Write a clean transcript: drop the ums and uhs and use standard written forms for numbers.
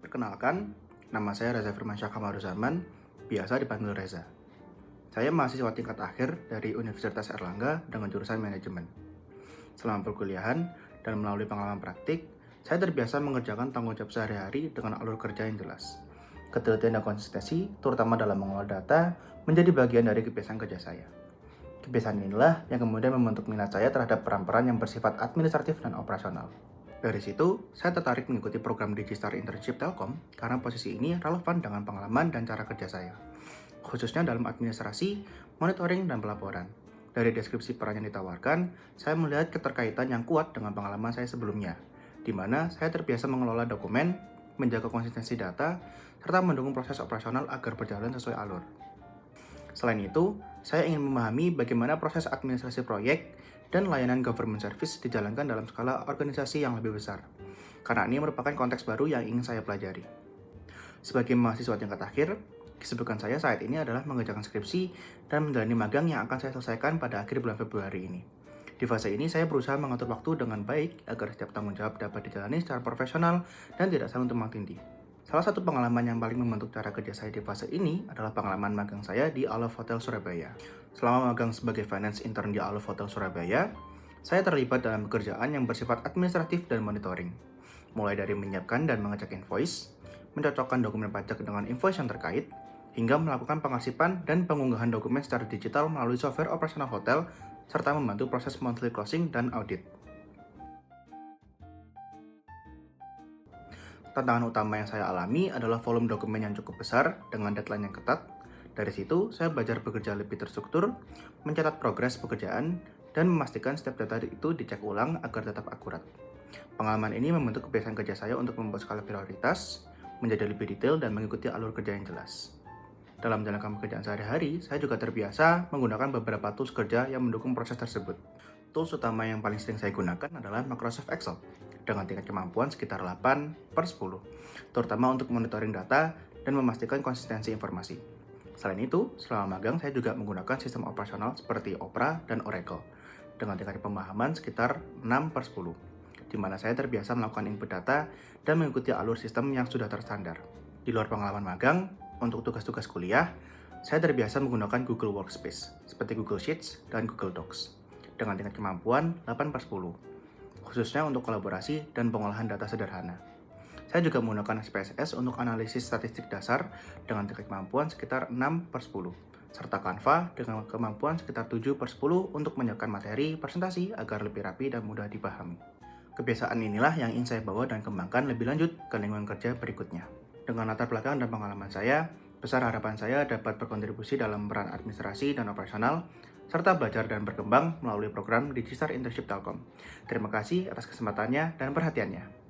Perkenalkan, nama saya Reza Firmansyah Kamaruzaman, biasa dipanggil Reza. Saya mahasiswa tingkat akhir dari Universitas Airlangga dengan jurusan manajemen. Selama perkuliahan dan melalui pengalaman praktik, saya terbiasa mengerjakan tanggung jawab sehari-hari dengan alur kerja yang jelas. Ketelitian dan konsistensi, terutama dalam mengolah data, menjadi bagian dari kebiasaan kerja saya. Kebiasaan inilah yang kemudian membentuk minat saya terhadap peran-peran yang bersifat administratif dan operasional. Dari situ, saya tertarik mengikuti program Digistar Internship Telkom karena posisi ini relevan dengan pengalaman dan cara kerja saya, khususnya dalam administrasi, monitoring, dan pelaporan. Dari deskripsi peran yang ditawarkan, saya melihat keterkaitan yang kuat dengan pengalaman saya sebelumnya, di mana saya terbiasa mengelola dokumen, menjaga konsistensi data, serta mendukung proses operasional agar berjalan sesuai alur. Selain itu, saya ingin memahami bagaimana proses administrasi proyek dan layanan government service dijalankan dalam skala organisasi yang lebih besar, karena ini merupakan konteks baru yang ingin saya pelajari. Sebagai mahasiswa tingkat akhir, kesibukan saya saat ini adalah mengerjakan skripsi dan menjalani magang yang akan saya selesaikan pada akhir bulan Februari ini. Di fase ini, saya berusaha mengatur waktu dengan baik agar setiap tanggung jawab dapat dijalani secara profesional dan tidak saling tumpang tindih. Salah satu pengalaman yang paling membentuk cara kerja saya di fase ini adalah pengalaman magang saya di Alof Hotel Surabaya. Selama magang sebagai finance intern di Alof Hotel Surabaya, saya terlibat dalam pekerjaan yang bersifat administratif dan monitoring. Mulai dari menyiapkan dan mengecek invoice, mencocokkan dokumen pajak dengan invoice yang terkait, hingga melakukan pengarsipan dan pengunggahan dokumen secara digital melalui software operasional hotel, serta membantu proses monthly closing dan audit. Tantangan utama yang saya alami adalah volume dokumen yang cukup besar dengan deadline yang ketat. Dari situ, saya belajar bekerja lebih terstruktur, mencatat progres pekerjaan, dan memastikan setiap data itu dicek ulang agar tetap akurat. Pengalaman ini membentuk kebiasaan kerja saya untuk membuat skala prioritas, menjadi lebih detail, dan mengikuti alur kerja yang jelas. Dalam menjalankan pekerjaan sehari-hari, saya juga terbiasa menggunakan beberapa tools kerja yang mendukung proses tersebut. Tools utama yang paling sering saya gunakan adalah Microsoft Excel, dengan tingkat kemampuan sekitar 8/10, terutama untuk monitoring data dan memastikan konsistensi informasi. Selain itu, selama magang saya juga menggunakan sistem operasional seperti Opera dan Oracle, dengan tingkat pemahaman sekitar 6/10, di mana saya terbiasa melakukan input data dan mengikuti alur sistem yang sudah terstandar. Di luar pengalaman magang, untuk tugas-tugas kuliah, saya terbiasa menggunakan Google Workspace, seperti Google Sheets dan Google Docs, dengan tingkat kemampuan 8/10, khususnya untuk kolaborasi dan pengolahan data sederhana. Saya juga menggunakan SPSS untuk analisis statistik dasar dengan tingkat kemampuan sekitar 6/10, serta Canva dengan kemampuan sekitar 7/10 untuk menyiapkan materi presentasi agar lebih rapi dan mudah dipahami. Kebiasaan inilah yang ingin saya bawa dan kembangkan lebih lanjut ke lingkungan kerja berikutnya. Dengan latar belakang dan pengalaman saya, besar harapan saya dapat berkontribusi dalam peran administrasi dan operasional, serta belajar dan berkembang melalui program Digistar Internship Telkom. Terima kasih atas kesempatannya dan perhatiannya.